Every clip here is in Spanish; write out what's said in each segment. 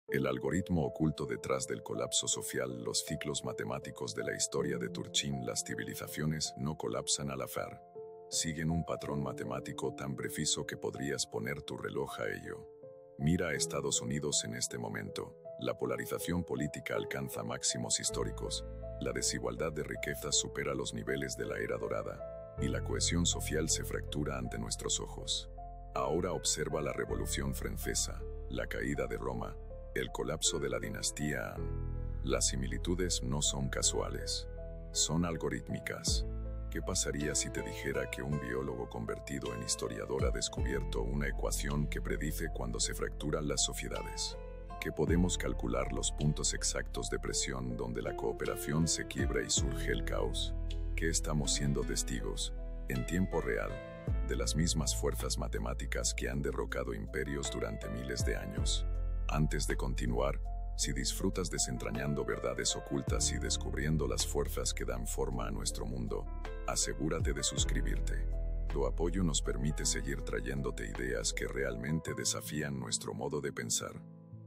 El algoritmo oculto detrás del colapso social, los ciclos matemáticos de la historia de Turchin, las civilizaciones no colapsan al azar. Siguen un patrón matemático tan preciso que podrías poner tu reloj a ello. Mira a Estados Unidos en este momento. La polarización política alcanza máximos históricos, la desigualdad de riquezas supera los niveles de la era dorada, y la cohesión social se fractura ante nuestros ojos. Ahora observa la Revolución Francesa, la caída de Roma, el colapso de la dinastía Han. Las similitudes no son casuales, son algorítmicas. ¿Qué pasaría si te dijera que un biólogo convertido en historiador ha descubierto una ecuación que predice cuándo se fracturan las sociedades? Que podemos calcular los puntos exactos de presión donde la cooperación se quiebra y surge el caos. Que estamos siendo testigos, en tiempo real, de las mismas fuerzas matemáticas que han derrocado imperios durante miles de años. Antes de continuar, si disfrutas desentrañando verdades ocultas y descubriendo las fuerzas que dan forma a nuestro mundo, asegúrate de suscribirte. Tu apoyo nos permite seguir trayéndote ideas que realmente desafían nuestro modo de pensar.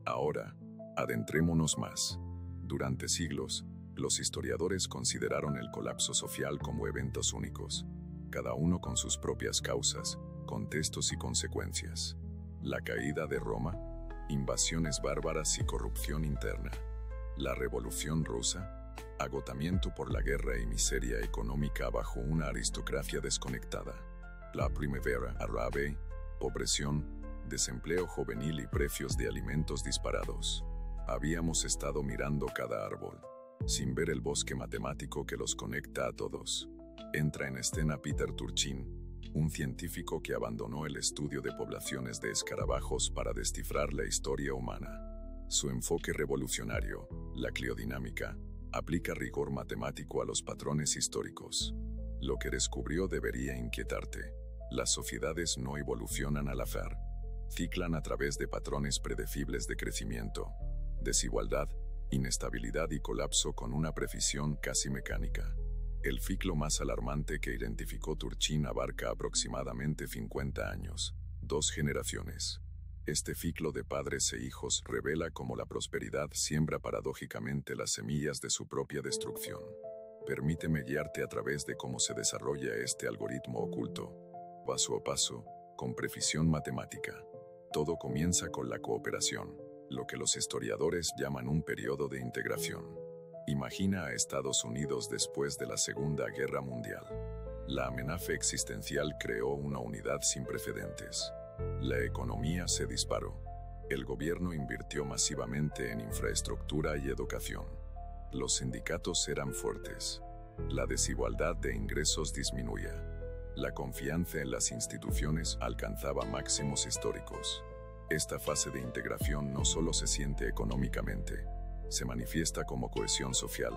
Ahora, adentrémonos más. Durante siglos, los historiadores consideraron el colapso social como eventos únicos, cada uno con sus propias causas, contextos y consecuencias. La caída de Roma, invasiones bárbaras y corrupción interna. La Revolución Rusa, agotamiento por la guerra y miseria económica bajo una aristocracia desconectada. La Primavera Árabe, opresión, desempleo juvenil y precios de alimentos disparados. Habíamos estado mirando cada árbol, sin ver el bosque matemático que los conecta a todos. Entra en escena Peter Turchin, un científico que abandonó el estudio de poblaciones de escarabajos para descifrar la historia humana. Su enfoque revolucionario, la cliodinámica, aplica rigor matemático a los patrones históricos. Lo que descubrió debería inquietarte. Las sociedades no evolucionan al azar. Ciclan a través de patrones predecibles de crecimiento, desigualdad, inestabilidad y colapso con una precisión casi mecánica. El ciclo más alarmante que identificó Turchin abarca aproximadamente 50 años, 2 generaciones. Este ciclo de padres e hijos revela cómo la prosperidad siembra paradójicamente las semillas de su propia destrucción. Permíteme guiarte a través de cómo se desarrolla este algoritmo oculto, paso a paso, con precisión matemática. Todo comienza con la cooperación, lo que los historiadores llaman un periodo de integración. Imagina a Estados Unidos después de la Segunda Guerra Mundial. La amenaza existencial creó una unidad sin precedentes. La economía se disparó. El gobierno invirtió masivamente en infraestructura y educación. Los sindicatos eran fuertes. La desigualdad de ingresos disminuía. La confianza en las instituciones alcanzaba máximos históricos. Esta fase de integración no solo se siente económicamente, se manifiesta como cohesión social,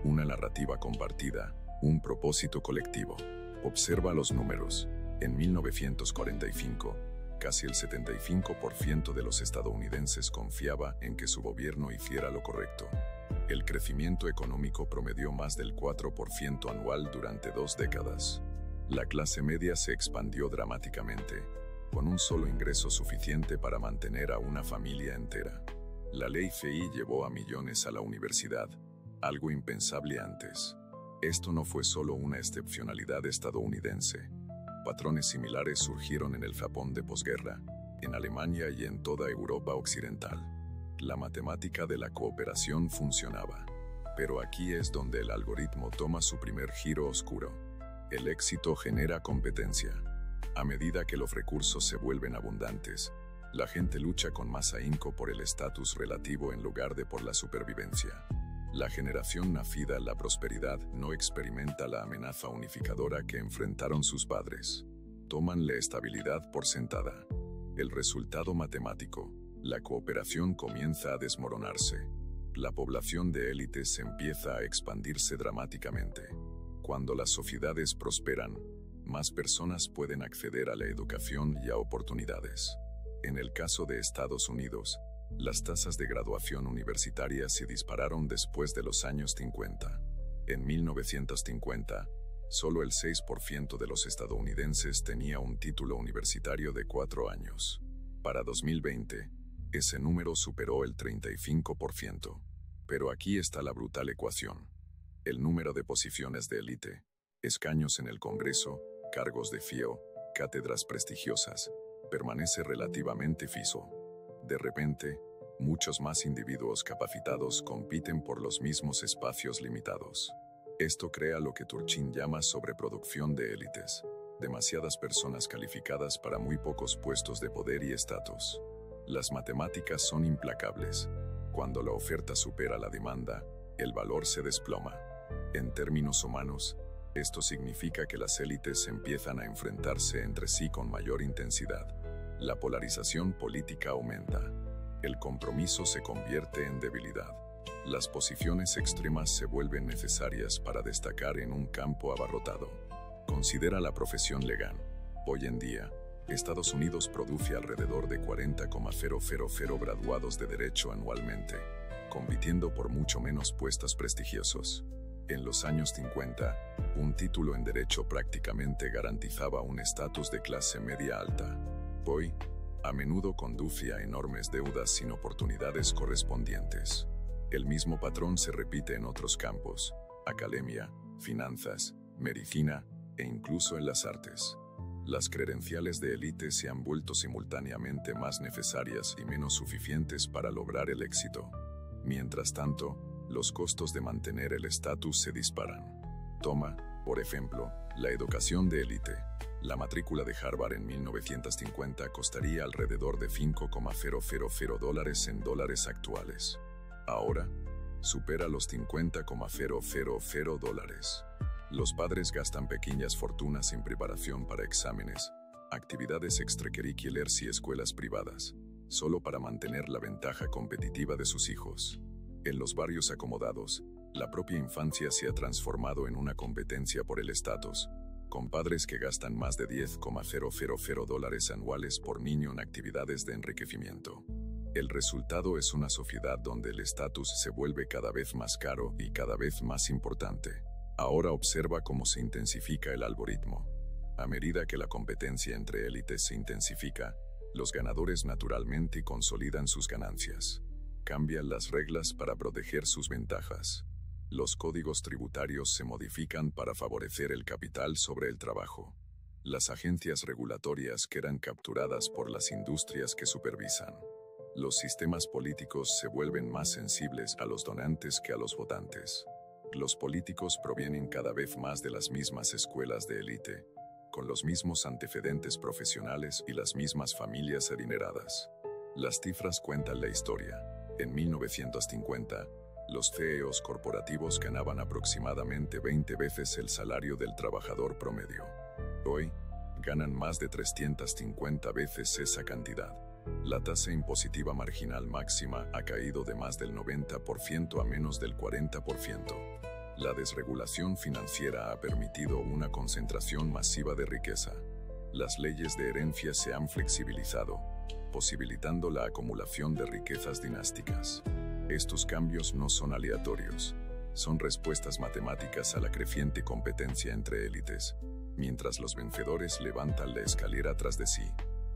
una narrativa compartida, un propósito colectivo. Observa los números. En 1945, casi el 75% de los estadounidenses confiaba en que su gobierno hiciera lo correcto. El crecimiento económico promedió más del 4% anual durante 2 décadas. La clase media se expandió dramáticamente, con un solo ingreso suficiente para mantener a una familia entera. La ley FI llevó a millones a la universidad, algo impensable antes. Esto no fue solo una excepcionalidad estadounidense. Patrones similares surgieron en el Japón de posguerra, en Alemania y en toda Europa occidental. La matemática de la cooperación funcionaba. Pero aquí es donde el algoritmo toma su primer giro oscuro. El éxito genera competencia. A medida que los recursos se vuelven abundantes, la gente lucha con más ahínco por el estatus relativo en lugar de por la supervivencia. La generación nacida en la prosperidad no experimenta la amenaza unificadora que enfrentaron sus padres. Toman la estabilidad por sentada. El resultado matemático, la cooperación comienza a desmoronarse. La población de élites empieza a expandirse dramáticamente. Cuando las sociedades prosperan, más personas pueden acceder a la educación y a oportunidades. En el caso de Estados Unidos, las tasas de graduación universitaria se dispararon después de los años 50. En 1950, solo el 6% de los estadounidenses tenía un título universitario de 4 años. Para 2020, Ese número superó el 35%. Pero aquí está la brutal ecuación. El número de posiciones de élite, escaños en el Congreso, cargos de fieo, cátedras prestigiosas, permanece relativamente fijo. De repente, muchos más individuos capacitados compiten por los mismos espacios limitados. Esto crea lo que Turchin llama sobreproducción de élites. Demasiadas personas calificadas para muy pocos puestos de poder y estatus. Las matemáticas son implacables. Cuando la oferta supera la demanda, el valor se desploma. En términos humanos, esto significa que las élites empiezan a enfrentarse entre sí con mayor intensidad. La polarización política aumenta. El compromiso se convierte en debilidad. Las posiciones extremas se vuelven necesarias para destacar en un campo abarrotado. Considera la profesión legal. Hoy en día, Estados Unidos produce alrededor de 40,000 graduados de derecho anualmente, compitiendo por mucho menos puestos prestigiosos. En los años 50, un título en derecho prácticamente garantizaba un estatus de clase media alta. Hoy, a menudo conduce a enormes deudas sin oportunidades correspondientes. El mismo patrón se repite en otros campos: academia, finanzas, medicina e incluso en las artes. Las credenciales de élite se han vuelto simultáneamente más necesarias y menos suficientes para lograr el éxito. Mientras tanto, los costos de mantener el estatus se disparan. Toma, por ejemplo, la educación de élite. La matrícula de Harvard en 1950 costaría alrededor de $5,000 en dólares actuales. Ahora, supera los $50,000. Los padres gastan pequeñas fortunas en preparación para exámenes, actividades extracurriculares y escuelas privadas, solo para mantener la ventaja competitiva de sus hijos. En los barrios acomodados, la propia infancia se ha transformado en una competencia por el estatus, con padres que gastan más de $10,000 anuales por niño en actividades de enriquecimiento. El resultado es una sociedad donde el estatus se vuelve cada vez más caro y cada vez más importante. Ahora observa cómo se intensifica el algoritmo. A medida que la competencia entre élites se intensifica, los ganadores naturalmente consolidan sus ganancias. Cambian las reglas para proteger sus ventajas. Los códigos tributarios se modifican para favorecer el capital sobre el trabajo. Las agencias regulatorias quedan capturadas por las industrias que supervisan. Los sistemas políticos se vuelven más sensibles a los donantes que a los votantes. Los políticos provienen cada vez más de las mismas escuelas de élite, con los mismos antecedentes profesionales y las mismas familias adineradas. Las cifras cuentan la historia. En 1950, los CEOs corporativos ganaban aproximadamente 20 veces el salario del trabajador promedio. Hoy, ganan más de 350 veces esa cantidad. La tasa impositiva marginal máxima ha caído de más del 90% a menos del 40%. La desregulación financiera ha permitido una concentración masiva de riqueza. Las leyes de herencia se han flexibilizado, posibilitando la acumulación de riquezas dinásticas. Estos cambios no son aleatorios, son respuestas matemáticas a la creciente competencia entre élites, mientras los vencedores levantan la escalera tras de sí.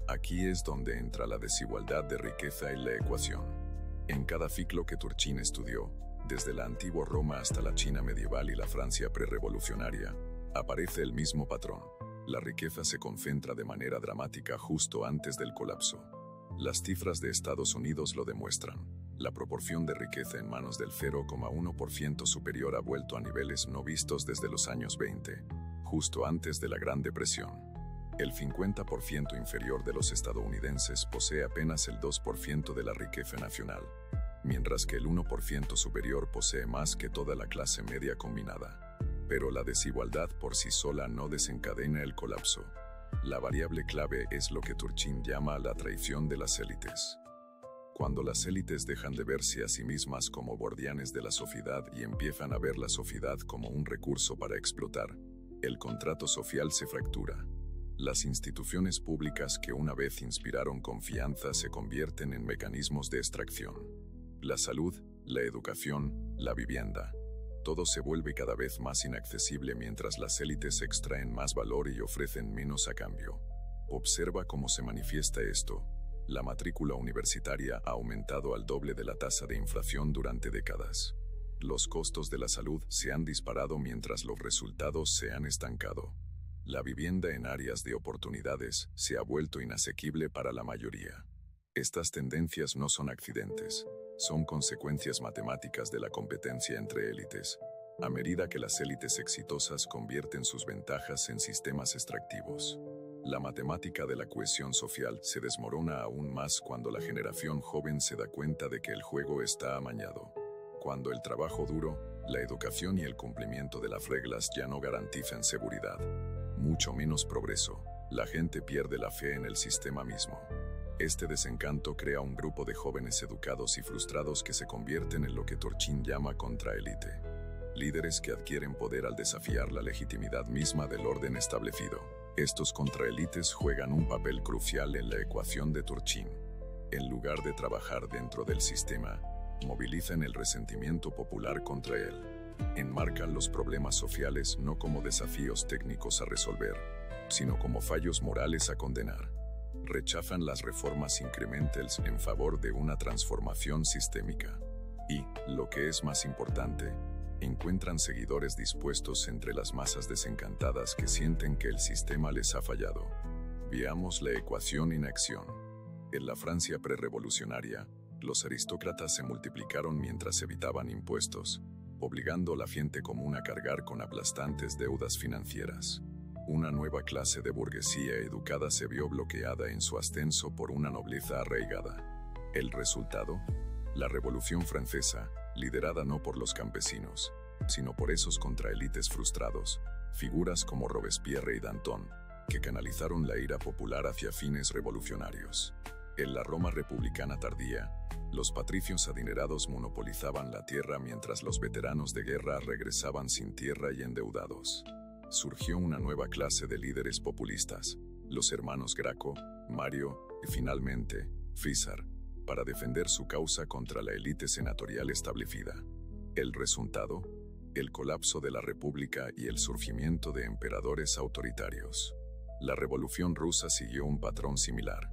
Aquí es donde entra la desigualdad de riqueza en la ecuación. En cada ciclo que Turchin estudió, desde la antigua Roma hasta la China medieval y la Francia prerevolucionaria, aparece el mismo patrón. La riqueza se concentra de manera dramática justo antes del colapso. Las cifras de Estados Unidos lo demuestran. La proporción de riqueza en manos del 0,1% superior ha vuelto a niveles no vistos desde los años 20, justo antes de la Gran Depresión. El 50% inferior de los estadounidenses posee apenas el 2% de la riqueza nacional, mientras que el 1% superior posee más que toda la clase media combinada. Pero la desigualdad por sí sola no desencadena el colapso. La variable clave es lo que Turchin llama la traición de las élites. Cuando las élites dejan de verse a sí mismas como guardianes de la sociedad y empiezan a ver la sociedad como un recurso para explotar, el contrato social se fractura. Las instituciones públicas que una vez inspiraron confianza se convierten en mecanismos de extracción. La salud, la educación, la vivienda. Todo se vuelve cada vez más inaccesible mientras las élites extraen más valor y ofrecen menos a cambio. Observa cómo se manifiesta esto. La matrícula universitaria ha aumentado al doble de la tasa de inflación durante décadas. Los costos de la salud se han disparado mientras los resultados se han estancado. La vivienda en áreas de oportunidades se ha vuelto inasequible para la mayoría. Estas tendencias no son accidentes, son consecuencias matemáticas de la competencia entre élites, a medida que las élites exitosas convierten sus ventajas en sistemas extractivos. La matemática de la cohesión social se desmorona aún más cuando la generación joven se da cuenta de que el juego está amañado. Cuando el trabajo duro, la educación y el cumplimiento de las reglas ya no garantizan seguridad, mucho menos progreso, la gente pierde la fe en el sistema mismo. Este desencanto crea un grupo de jóvenes educados y frustrados que se convierten en lo que Turchin llama contraélite. Líderes que adquieren poder al desafiar la legitimidad misma del orden establecido. Estos contraélites juegan un papel crucial en la ecuación de Turchin. En lugar de trabajar dentro del sistema, movilizan el resentimiento popular contra él. Enmarcan los problemas sociales no como desafíos técnicos a resolver, sino como fallos morales a condenar. Rechazan las reformas incrementales en favor de una transformación sistémica. Y, lo que es más importante, encuentran seguidores dispuestos entre las masas desencantadas que sienten que el sistema les ha fallado. Veamos la ecuación en acción. En la Francia prerrevolucionaria, los aristócratas se multiplicaron mientras evitaban impuestos, obligando a la gente común a cargar con aplastantes deudas financieras. Una nueva clase de burguesía educada se vio bloqueada en su ascenso por una nobleza arraigada. El resultado: la Revolución Francesa, liderada no por los campesinos, sino por esos contraélites frustrados, figuras como Robespierre y Danton, que canalizaron la ira popular hacia fines revolucionarios. En la Roma republicana tardía, los patricios adinerados monopolizaban la tierra mientras los veteranos de guerra regresaban sin tierra y endeudados. Surgió una nueva clase de líderes populistas, los hermanos Graco, Mario y finalmente, Físar, para defender su causa contra la élite senatorial establecida. El resultado: el colapso de la República y el surgimiento de emperadores autoritarios. La Revolución Rusa siguió un patrón similar.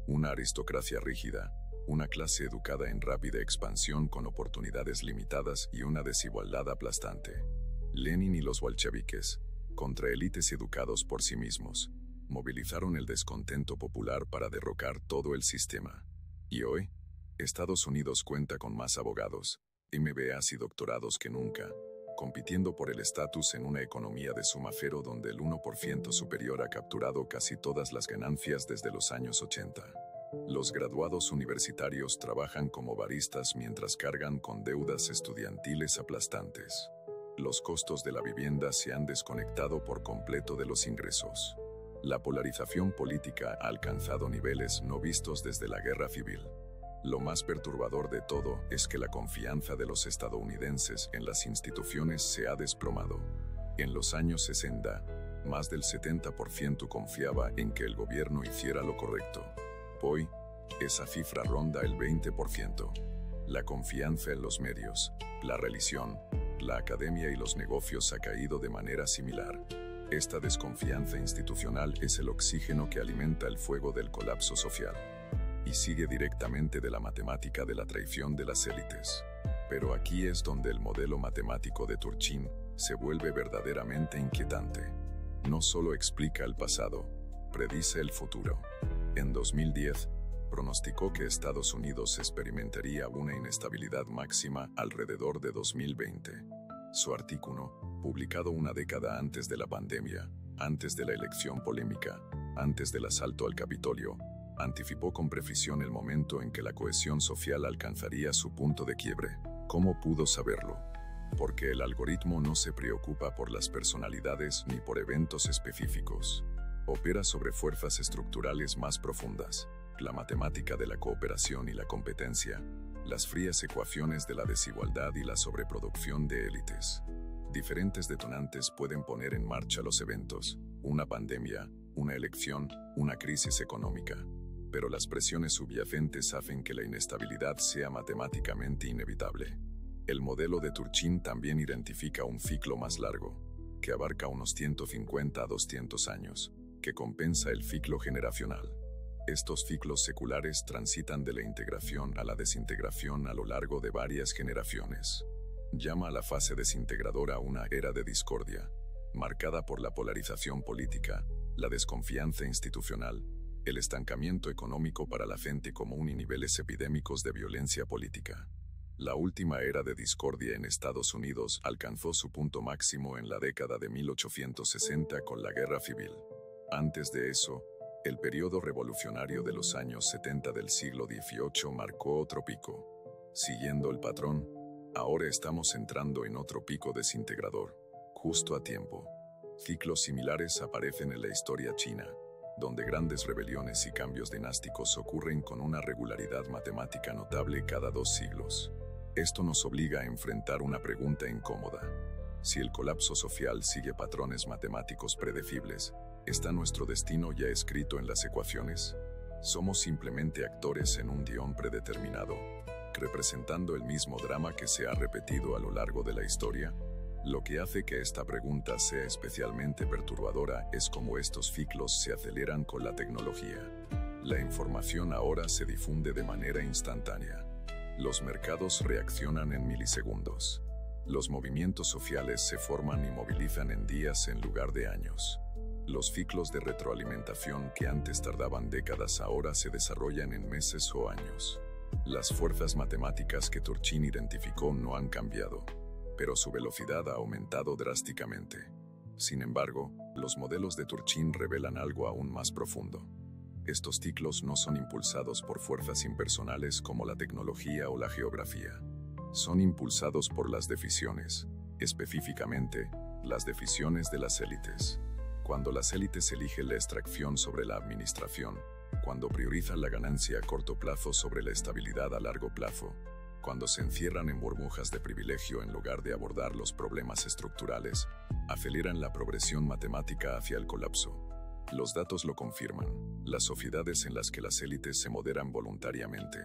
Una aristocracia rígida, una clase educada en rápida expansión con oportunidades limitadas y una desigualdad aplastante. Lenin y los bolcheviques, contraélites educados por sí mismos, movilizaron el descontento popular para derrocar todo el sistema. Y hoy, Estados Unidos cuenta con más abogados, MBAs y doctorados que nunca, compitiendo por el estatus en una economía de suma cero donde el 1% superior ha capturado casi todas las ganancias desde los años 80. Los graduados universitarios trabajan como baristas mientras cargan con deudas estudiantiles aplastantes. Los costos de la vivienda se han desconectado por completo de los ingresos. La polarización política ha alcanzado niveles no vistos desde la Guerra Civil. Lo más perturbador de todo es que la confianza de los estadounidenses en las instituciones se ha desplomado. En los años 60, más del 70% confiaba en que el gobierno hiciera lo correcto. Hoy, esa cifra ronda el 20%. La confianza en los medios, la religión, la academia y los negocios ha caído de manera similar. Esta desconfianza institucional es el oxígeno que alimenta el fuego del colapso social. Y sigue directamente de la matemática de la traición de las élites. Pero aquí es donde el modelo matemático de Turchin se vuelve verdaderamente inquietante. No solo explica el pasado, predice el futuro. En 2010, pronosticó que Estados Unidos experimentaría una inestabilidad máxima alrededor de 2020. Su artículo, publicado una década antes de la pandemia, antes de la elección polémica, antes del asalto al Capitolio, anticipó con precisión el momento en que la cohesión social alcanzaría su punto de quiebre. ¿Cómo pudo saberlo? Porque el algoritmo no se preocupa por las personalidades ni por eventos específicos. Opera sobre fuerzas estructurales más profundas, la matemática de la cooperación y la competencia, las frías ecuaciones de la desigualdad y la sobreproducción de élites. Diferentes detonantes pueden poner en marcha los eventos, una pandemia, una elección, una crisis económica. Pero las presiones subyacentes hacen que la inestabilidad sea matemáticamente inevitable. El modelo de Turchin también identifica un ciclo más largo, que abarca unos 150 a 200 años, que compensa el ciclo generacional. Estos ciclos seculares transitan de la integración a la desintegración a lo largo de varias generaciones. Llama a la fase desintegradora una era de discordia, marcada por la polarización política, la desconfianza institucional, el estancamiento económico para la gente común y niveles epidémicos de violencia política. La última era de discordia en Estados Unidos alcanzó su punto máximo en la década de 1860 con la Guerra Civil. Antes de eso, el periodo revolucionario de los años 70 del siglo XVIII marcó otro pico. Siguiendo el patrón, ahora estamos entrando en otro pico desintegrador, justo a tiempo. Ciclos similares aparecen en la historia china, donde grandes rebeliones y cambios dinásticos ocurren con una regularidad matemática notable cada 2 siglos. Esto nos obliga a enfrentar una pregunta incómoda. Si el colapso social sigue patrones matemáticos predecibles, ¿está nuestro destino ya escrito en las ecuaciones? ¿Somos simplemente actores en un guión predeterminado, representando el mismo drama que se ha repetido a lo largo de la historia? Lo que hace que esta pregunta sea especialmente perturbadora es cómo estos ciclos se aceleran con la tecnología. La información ahora se difunde de manera instantánea. Los mercados reaccionan en milisegundos. Los movimientos sociales se forman y movilizan en días en lugar de años. Los ciclos de retroalimentación que antes tardaban décadas ahora se desarrollan en meses o años. Las fuerzas matemáticas que Turchin identificó no han cambiado, pero su velocidad ha aumentado drásticamente. Sin embargo, los modelos de Turchin revelan algo aún más profundo. Estos ciclos no son impulsados por fuerzas impersonales como la tecnología o la geografía. Son impulsados por las decisiones, específicamente, las decisiones de las élites. Cuando las élites eligen la extracción sobre la administración, cuando priorizan la ganancia a corto plazo sobre la estabilidad a largo plazo, cuando se encierran en burbujas de privilegio en lugar de abordar los problemas estructurales, aceleran la progresión matemática hacia el colapso. Los datos lo confirman. Las sociedades en las que las élites se moderan voluntariamente,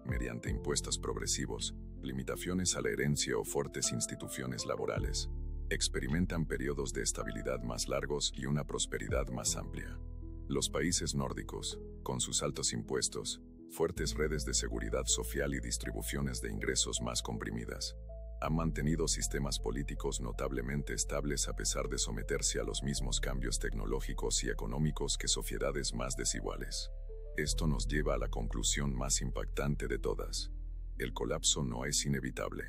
mediante impuestos progresivos, limitaciones a la herencia o fuertes instituciones laborales, experimentan periodos de estabilidad más largos y una prosperidad más amplia. Los países nórdicos, con sus altos impuestos, fuertes redes de seguridad social y distribuciones de ingresos más comprimidas, han mantenido sistemas políticos notablemente estables a pesar de someterse a los mismos cambios tecnológicos y económicos que sociedades más desiguales. Esto nos lleva a la conclusión más impactante de todas. El colapso no es inevitable.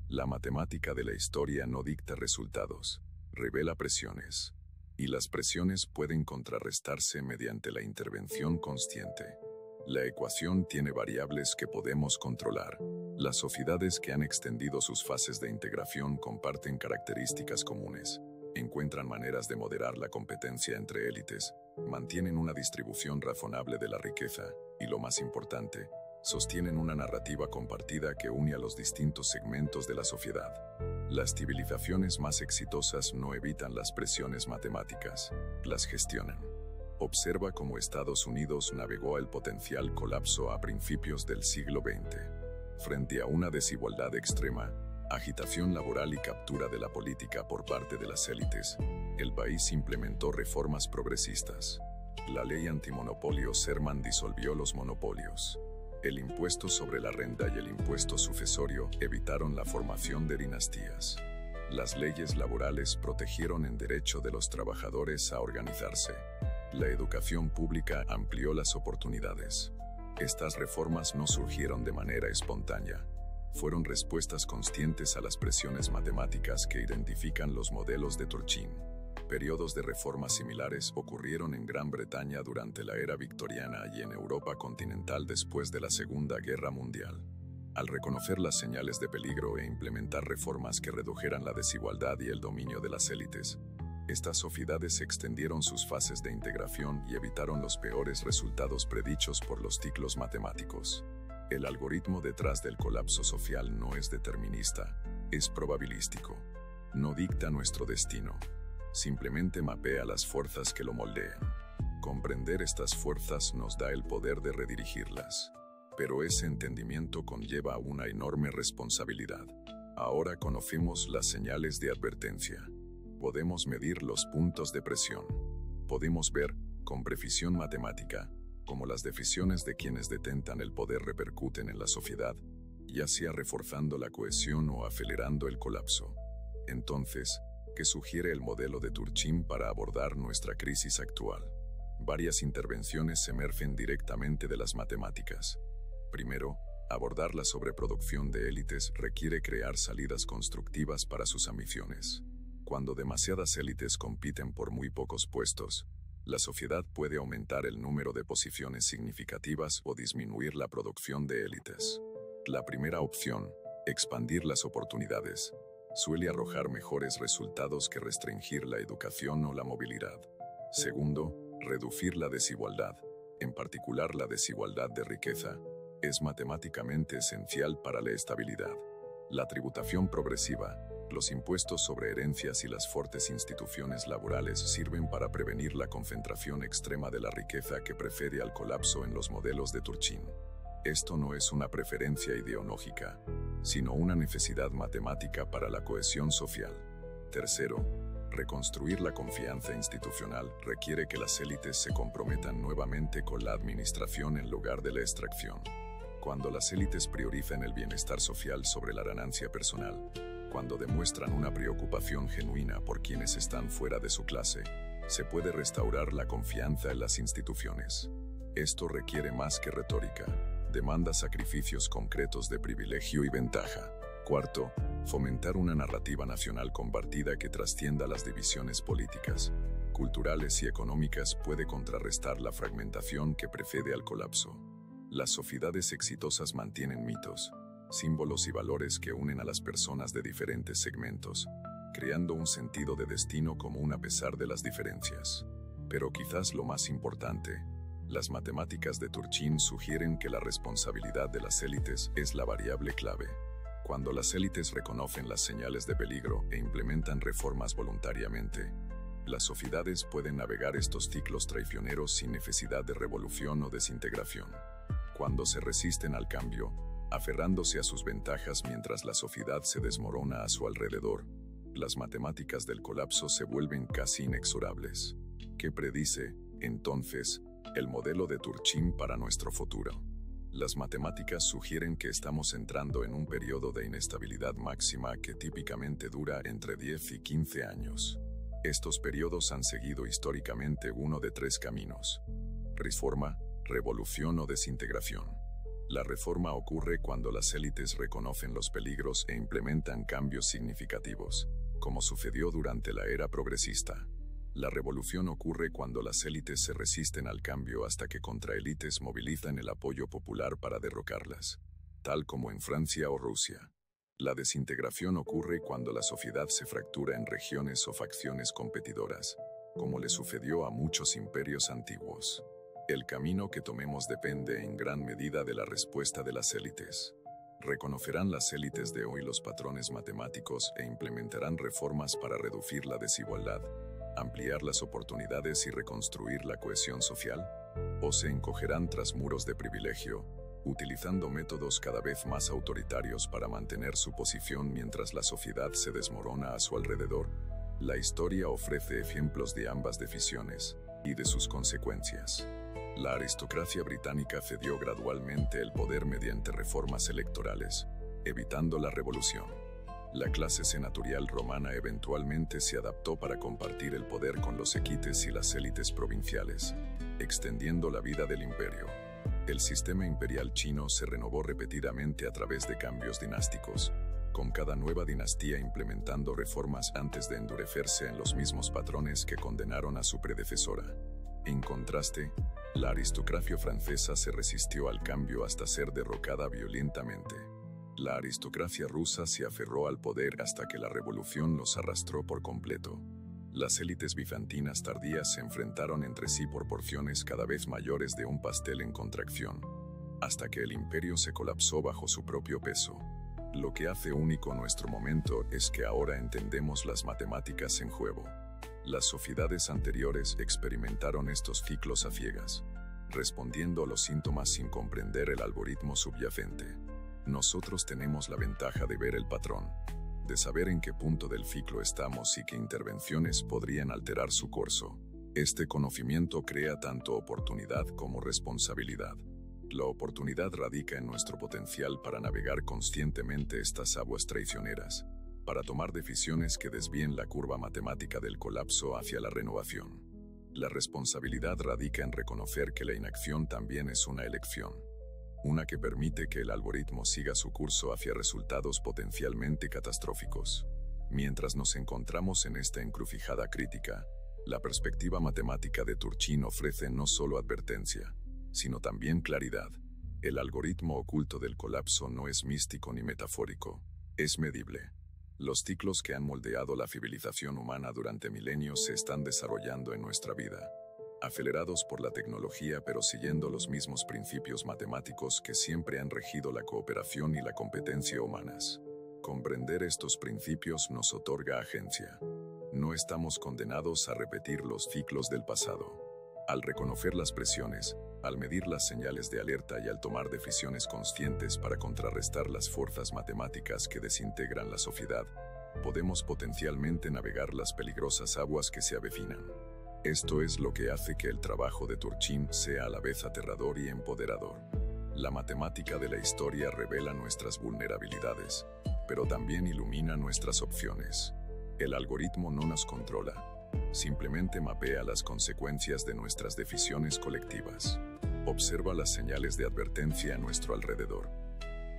La matemática de la historia no dicta resultados, revela presiones. Y las presiones pueden contrarrestarse mediante la intervención consciente. La ecuación tiene variables que podemos controlar. Las sociedades que han extendido sus fases de integración comparten características comunes, encuentran maneras de moderar la competencia entre élites, mantienen una distribución razonable de la riqueza y, lo más importante, sostienen una narrativa compartida que une a los distintos segmentos de la sociedad. Las civilizaciones más exitosas no evitan las presiones matemáticas, las gestionan. Observa cómo Estados Unidos navegó el potencial colapso a principios del siglo XX. Frente a una desigualdad extrema, agitación laboral y captura de la política por parte de las élites, el país implementó reformas progresistas. La ley antimonopolio Sherman disolvió los monopolios. El impuesto sobre la renta y el impuesto sucesorio evitaron la formación de dinastías. Las leyes laborales protegieron el derecho de los trabajadores a organizarse. La educación pública amplió las oportunidades. Estas reformas no surgieron de manera espontánea. Fueron respuestas conscientes a las presiones matemáticas que identifican los modelos de Turchin. Periodos de reformas similares ocurrieron en Gran Bretaña durante la era victoriana y en Europa continental después de la Segunda Guerra Mundial. Al reconocer las señales de peligro e implementar reformas que redujeran la desigualdad y el dominio de las élites, estas sociedades extendieron sus fases de integración y evitaron los peores resultados predichos por los ciclos matemáticos. El algoritmo detrás del colapso social no es determinista, es probabilístico. No dicta nuestro destino, simplemente mapea las fuerzas que lo moldean. Comprender estas fuerzas nos da el poder de redirigirlas. Pero ese entendimiento conlleva una enorme responsabilidad. Ahora conocemos las señales de advertencia. Podemos medir los puntos de presión. Podemos ver, con precisión matemática, como las decisiones de quienes detentan el poder repercuten en la sociedad, ya sea reforzando la cohesión o acelerando el colapso. Entonces, ¿qué sugiere el modelo de Turchin para abordar nuestra crisis actual? Varias intervenciones emergen directamente de las matemáticas. Primero, abordar la sobreproducción de élites requiere crear salidas constructivas para sus ambiciones. Cuando demasiadas élites compiten por muy pocos puestos, la sociedad puede aumentar el número de posiciones significativas o disminuir la producción de élites. La primera opción, expandir las oportunidades, suele arrojar mejores resultados que restringir la educación o la movilidad. Segundo, reducir la desigualdad, en particular la desigualdad de riqueza, es matemáticamente esencial para la estabilidad. La tributación progresiva, los impuestos sobre herencias y las fuertes instituciones laborales sirven para prevenir la concentración extrema de la riqueza que precede al colapso en los modelos de Turchin. Esto no es una preferencia ideológica, sino una necesidad matemática para la cohesión social. Tercero, reconstruir la confianza institucional requiere que las élites se comprometan nuevamente con la administración en lugar de la extracción. Cuando las élites priorizan el bienestar social sobre la ganancia personal, cuando demuestran una preocupación genuina por quienes están fuera de su clase, se puede restaurar la confianza en las instituciones. Esto requiere más que retórica, demanda sacrificios concretos de privilegio y ventaja. Cuarto, fomentar una narrativa nacional compartida que trascienda las divisiones políticas, culturales y económicas puede contrarrestar la fragmentación que precede al colapso. Las sociedades exitosas mantienen mitos, símbolos y valores que unen a las personas de diferentes segmentos, creando un sentido de destino común a pesar de las diferencias. Pero quizás lo más importante, las matemáticas de Turchin sugieren que la responsabilidad de las élites es la variable clave. Cuando las élites reconocen las señales de peligro e implementan reformas voluntariamente, las sociedades pueden navegar estos ciclos traicioneros sin necesidad de revolución o desintegración. Cuando se resisten al cambio, aferrándose a sus ventajas mientras la sociedad se desmorona a su alrededor, las matemáticas del colapso se vuelven casi inexorables. ¿Qué predice, entonces, el modelo de Turchin para nuestro futuro? Las matemáticas sugieren que estamos entrando en un periodo de inestabilidad máxima que típicamente dura entre 10 y 15 años. Estos periodos han seguido históricamente uno de tres caminos: reforma, revolución o desintegración. La reforma ocurre cuando las élites reconocen los peligros e implementan cambios significativos, como sucedió durante la era progresista. La revolución ocurre cuando las élites se resisten al cambio hasta que contraélites movilizan el apoyo popular para derrocarlas, tal como en Francia o Rusia. La desintegración ocurre cuando la sociedad se fractura en regiones o facciones competidoras, como le sucedió a muchos imperios antiguos. El camino que tomemos depende en gran medida de la respuesta de las élites. Reconocerán las élites de hoy los patrones matemáticos e implementarán reformas para reducir la desigualdad, ampliar las oportunidades y reconstruir la cohesión social, o se encogerán tras muros de privilegio, utilizando métodos cada vez más autoritarios para mantener su posición mientras la sociedad se desmorona a su alrededor. La historia ofrece ejemplos de ambas decisiones y de sus consecuencias. La aristocracia británica cedió gradualmente el poder mediante reformas electorales, evitando la revolución. La clase senatorial romana eventualmente se adaptó para compartir el poder con los equites y las élites provinciales, extendiendo la vida del imperio. El sistema imperial chino se renovó repetidamente a través de cambios dinásticos, con cada nueva dinastía implementando reformas antes de endurecerse en los mismos patrones que condenaron a su predecesora. En contraste, la aristocracia francesa se resistió al cambio hasta ser derrocada violentamente. La aristocracia rusa se aferró al poder hasta que la revolución los arrastró por completo. Las élites bizantinas tardías se enfrentaron entre sí por porciones cada vez mayores de un pastel en contracción, hasta que el imperio se colapsó bajo su propio peso. Lo que hace único nuestro momento es que ahora entendemos las matemáticas en juego. Las sociedades anteriores experimentaron estos ciclos a ciegas, respondiendo a los síntomas sin comprender el algoritmo subyacente. Nosotros tenemos la ventaja de ver el patrón, de saber en qué punto del ciclo estamos y qué intervenciones podrían alterar su curso. Este conocimiento crea tanto oportunidad como responsabilidad. La oportunidad radica en nuestro potencial para navegar conscientemente estas aguas traicioneras, para tomar decisiones que desvíen la curva matemática del colapso hacia la renovación. La responsabilidad radica en reconocer que la inacción también es una elección, una que permite que el algoritmo siga su curso hacia resultados potencialmente catastróficos. Mientras nos encontramos en esta encrucijada crítica, la perspectiva matemática de Turchin ofrece no solo advertencia, sino también claridad. El algoritmo oculto del colapso no es místico ni metafórico, es medible. Los ciclos que han moldeado la civilización humana durante milenios se están desarrollando en nuestra vida, acelerados por la tecnología pero siguiendo los mismos principios matemáticos que siempre han regido la cooperación y la competencia humanas. Comprender estos principios nos otorga agencia. No estamos condenados a repetir los ciclos del pasado. Al reconocer las presiones, al medir las señales de alerta y al tomar decisiones conscientes para contrarrestar las fuerzas matemáticas que desintegran la sociedad, podemos potencialmente navegar las peligrosas aguas que se avecinan. Esto es lo que hace que el trabajo de Turchin sea a la vez aterrador y empoderador. La matemática de la historia revela nuestras vulnerabilidades, pero también ilumina nuestras opciones. El algoritmo no nos controla, simplemente mapea las consecuencias de nuestras decisiones colectivas. Observa las señales de advertencia a nuestro alrededor.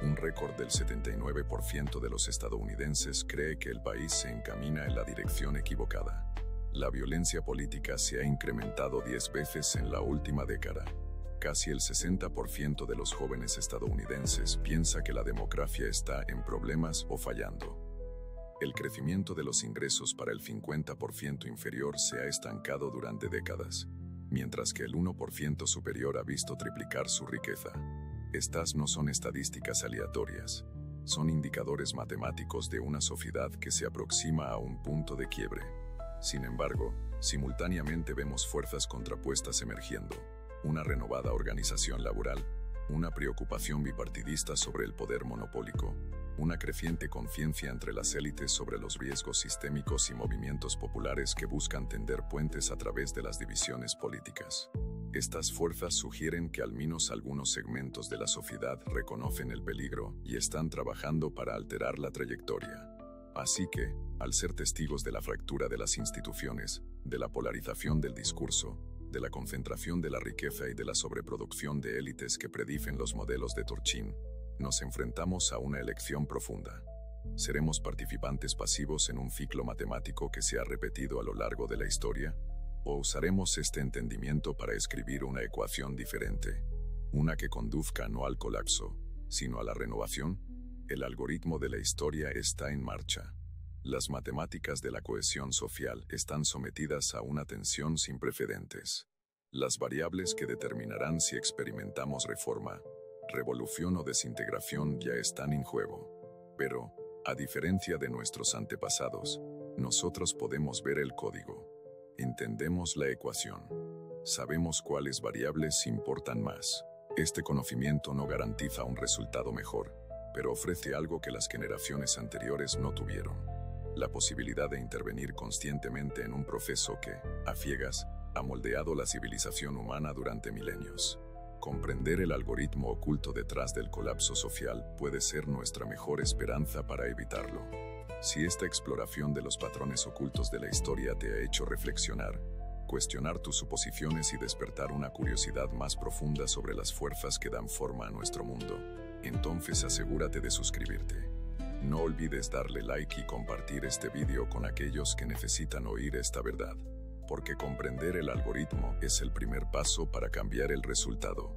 Un récord del 79% de los estadounidenses cree que el país se encamina en la dirección equivocada. La violencia política se ha incrementado 10 veces en la última década. Casi el 60% de los jóvenes estadounidenses piensa que la democracia está en problemas o fallando. El crecimiento de los ingresos para el 50% inferior se ha estancado durante décadas, mientras que el 1% superior ha visto triplicar su riqueza. Estas no son estadísticas aleatorias, son indicadores matemáticos de una sociedad que se aproxima a un punto de quiebre. Sin embargo, simultáneamente vemos fuerzas contrapuestas emergiendo, una renovada organización laboral, una preocupación bipartidista sobre el poder monopólico, una creciente conciencia entre las élites sobre los riesgos sistémicos y movimientos populares que buscan tender puentes a través de las divisiones políticas. Estas fuerzas sugieren que al menos algunos segmentos de la sociedad reconocen el peligro y están trabajando para alterar la trayectoria. Así que, al ser testigos de la fractura de las instituciones, de la polarización del discurso, de la concentración de la riqueza y de la sobreproducción de élites que predicen los modelos de Turchin, nos enfrentamos a una elección profunda. ¿Seremos participantes pasivos en un ciclo matemático que se ha repetido a lo largo de la historia? ¿O usaremos este entendimiento para escribir una ecuación diferente? Una que conduzca no al colapso, sino a la renovación. El algoritmo de la historia está en marcha. Las matemáticas de la cohesión social están sometidas a una tensión sin precedentes. Las variables que determinarán si experimentamos reforma, revolución o desintegración ya están en juego. Pero, a diferencia de nuestros antepasados, nosotros podemos ver el código. Entendemos la ecuación. Sabemos cuáles variables importan más. Este conocimiento no garantiza un resultado mejor, pero ofrece algo que las generaciones anteriores no tuvieron: la posibilidad de intervenir conscientemente en un proceso que, a ciegas, ha moldeado la civilización humana durante milenios. Comprender el algoritmo oculto detrás del colapso social puede ser nuestra mejor esperanza para evitarlo. Si esta exploración de los patrones ocultos de la historia te ha hecho reflexionar, cuestionar tus suposiciones y despertar una curiosidad más profunda sobre las fuerzas que dan forma a nuestro mundo, entonces asegúrate de suscribirte. No olvides darle like y compartir este video con aquellos que necesitan oír esta verdad, porque comprender el algoritmo es el primer paso para cambiar el resultado.